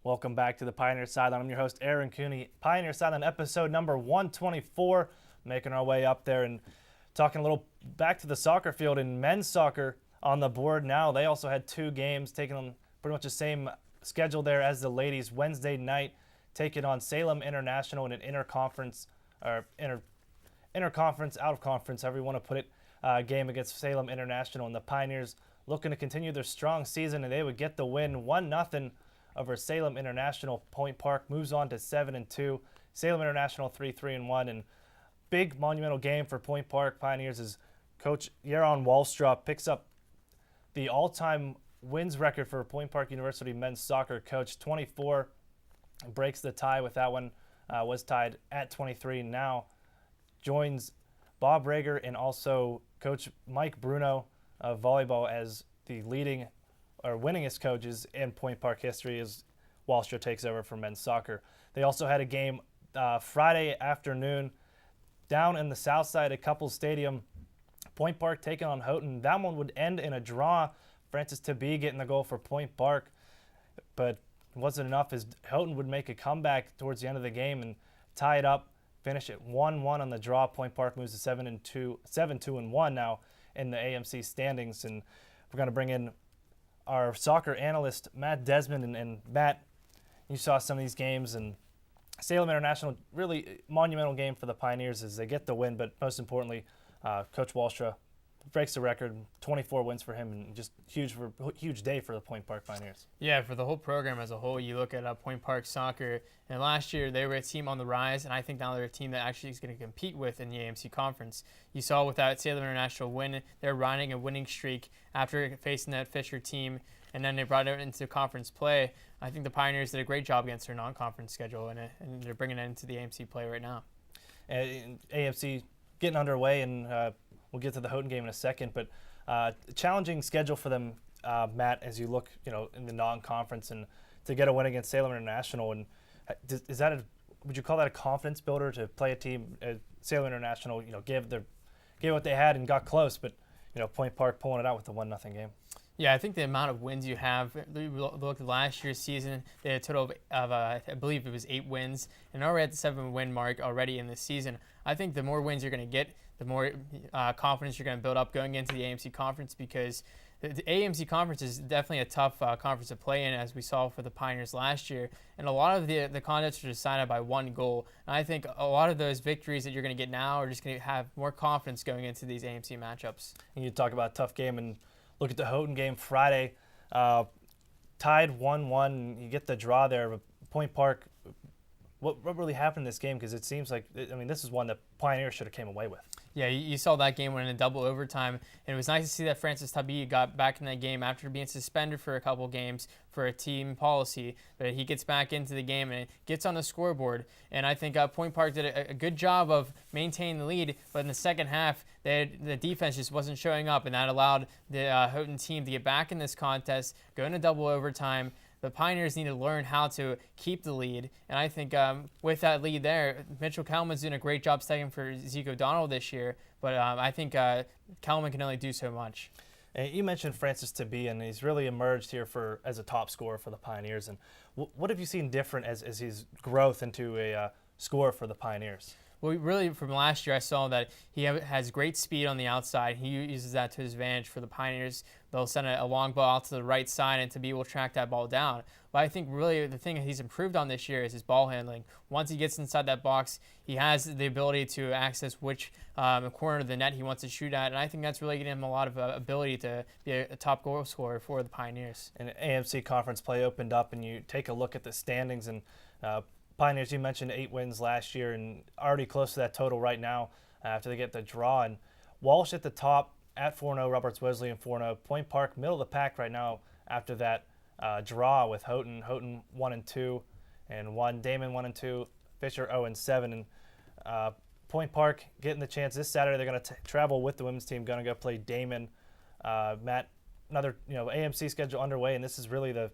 Welcome back to the Pioneer Sideline. I'm your host, Aaron Cooney. Pioneer Sideline episode number 124, making our way up there and talking a little back to the soccer field in men's soccer on the board now. They also had two games, taking on pretty much the same schedule there as the ladies. Wednesday night, taking on Salem International in an interconference, or interconference, out of conference, however you want to put it, game against Salem International. And the Pioneers looking to continue their strong season, and they would get the win 1-0 over Salem International. Point Park moves on to 7-2. Salem International 3-3-1, and big monumental game for Point Park Pioneers as Coach Yaron Wallstraw picks up the all-time wins record for Point Park University men's soccer. Coach 24 breaks the tie with that one. Was tied at 23. Now joins Bob Rager and also Coach Mike Bruno of volleyball as the leading or winningest coaches in Point Park history as Wallstraw takes over for men's soccer. They also had a game Friday afternoon down in the south side at Couples Stadium. Point Park taking on Houghton. That one would end in a draw. Francis Tabee getting the goal for Point Park, but it wasn't enough as Houghton would make a comeback towards the end of the game and tie it up, finish at 1-1 on the draw. Point Park moves to 7-2-1 now in the AMC standings, and we're going to bring in our soccer analyst, Matt Desmond. And Matt, you saw some of these games, and Salem International, really monumental game for the Pioneers as they get the win, but most importantly, Coach Wallstraw breaks the record, 24 wins for him, and just huge day for the Point Park Pioneers. Yeah, for the whole program as a whole, you look at Point Park soccer, and last year they were a team on the rise, and I think now they're a team that actually is going to compete with in the AMC Conference. You saw with that Salem International win, they're riding a winning streak after facing that Fisher team, and then they brought it into conference play. I think the Pioneers did a great job against their non-conference schedule, and they're bringing it into the AMC play right now. And AMC getting underway, and we'll get to the Houghton game in a second, but challenging schedule for them, Matt, as you look, in the non-conference and to get a win against Salem International. And would you call that a confidence builder to play a team? Salem International, gave what they had and got close, but Point Park pulling it out with the 1-0 game. Yeah, I think the amount of wins you have, look at last year's season, they had a total of I believe it was 8 wins, and already at the 7-win mark already in this season. I think the more wins you're going to get, the more confidence you're going to build up going into the AMC Conference, because the AMC Conference is definitely a tough conference to play in, as we saw for the Pioneers last year. And a lot of the contests are decided by one goal. And I think a lot of those victories that you're going to get now are just going to have more confidence going into these AMC matchups. And you talk about a tough game, and look at the Houghton game Friday, tied 1-1. You get the draw there, but Point Park, what really happened in this game? Because it seems like, this is one that Pioneers should have came away with. Yeah, you saw that game went in a double overtime, and it was nice to see that Francis Tabee got back in that game after being suspended for a couple games for a team policy, but he gets back into the game and gets on the scoreboard. And I think Point Park did a good job of maintaining the lead, but in the second half, the defense just wasn't showing up, and that allowed the Houghton team to get back in this contest, go into double overtime. The Pioneers need to learn how to keep the lead, and I think with that lead there, Mitchell Kelman's doing a great job stepping for Zeke O'Donnell this year, but I think Kelman can only do so much. And you mentioned Francis Tabee, and he's really emerged here as a top scorer for the Pioneers. And what have you seen different as his growth into a scorer for the Pioneers? Well, really, from last year, I saw that he has great speed on the outside. He uses that to his advantage for the Pioneers. They'll send a long ball out to the right side, and Tabee will track that ball down. But I think really the thing that he's improved on this year is his ball handling. Once he gets inside that box, he has the ability to access which corner of the net he wants to shoot at, and I think that's really giving him a lot of ability to be a top goal scorer for the Pioneers. And AMC conference play opened up, and you take a look at the standings, and Pioneers, you mentioned 8 wins last year and already close to that total right now after they get the draw. And Walsh at the top at 4-0, Roberts Wesley and 4-0. Point Park, middle of the pack right now after that draw with Houghton. Houghton 1-2 and 1. Damon 1-2. Fisher 0-7. And Point Park getting the chance this Saturday. They're going to travel with the women's team, going to go play Damon. Matt, another AMC schedule underway, and this is really the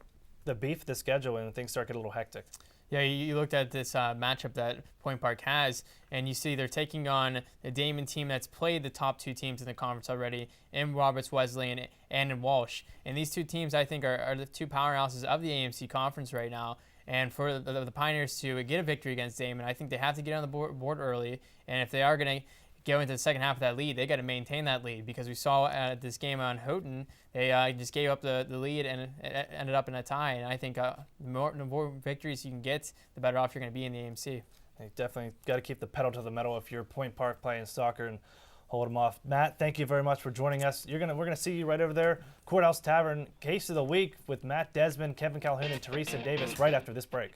the beef of the schedule when things start getting a little hectic. Yeah, you looked at this matchup that Point Park has, and you see they're taking on a Damon team that's played the top 2 teams in the conference already, in Roberts Wesleyan and in Walsh. And these 2 teams, I think, are the 2 powerhouses of the AMC conference right now. And for the Pioneers to get a victory against Damon, I think they have to get on the board early. And if they are going to go into the second half of that lead, they got to maintain that lead, because we saw at this game on Houghton, they just gave up the lead and it ended up in a tie. And I think the more victories you can get, the better off you're going to be in the AMC. You definitely got to keep the pedal to the metal if you're Point Park playing soccer and hold them off. Matt, thank you very much for joining us. We're gonna see you right over there, Courthouse Tavern, Case of the Week with Matt Desmond, Kevin Calhoun, and Teresa Davis right after this break.